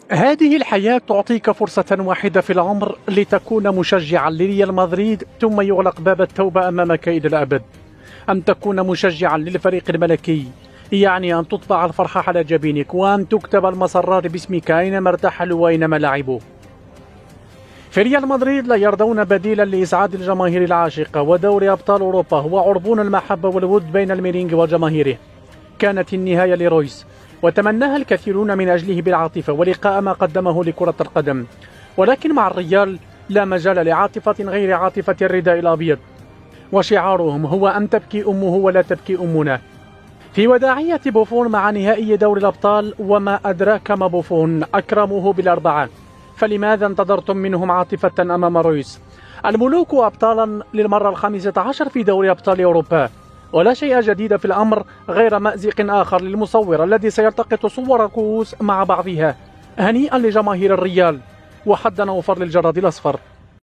هذه الحياة تعطيك فرصة واحدة في العمر لتكون مشجعا لريال مدريد، ثم يغلق باب التوبة أمامك إلى الأبد. أن تكون مشجعا للفريق الملكي يعني أن تطبع الفرحة على جبينك وأن تكتب المسرات باسمك أينما ارتحلوا وأينما لعبوا. في ريال مدريد لا يرضون بديلا لإسعاد الجماهير العاشقة، ودوري أبطال أوروبا هو عربون المحبة والود بين الميرينغ وجماهيره. كانت النهاية لرويس وتمناها الكثيرون من أجله بالعاطفة ولقاء ما قدمه لكرة القدم، ولكن مع الريال لا مجال لعاطفة غير عاطفة الرداء الأبيض، وشعارهم هو أن تبكي أمه ولا تبكي أمنا. في وداعية بوفون مع نهائي دوري الأبطال، وما أدراك ما بوفون أكرموه بالأربعة، فلماذا انتظرتم منهم عاطفة أمام رويس؟ الملوك أبطالا للمرة ال15 في دوري أبطال أوروبا، ولا شيء جديد في الأمر غير مأزق آخر للمصور الذي سيلتقط صور الكؤوس مع بعضها. هنيئا لجماهير الريال، وحدا أوفر للجراد الأصفر.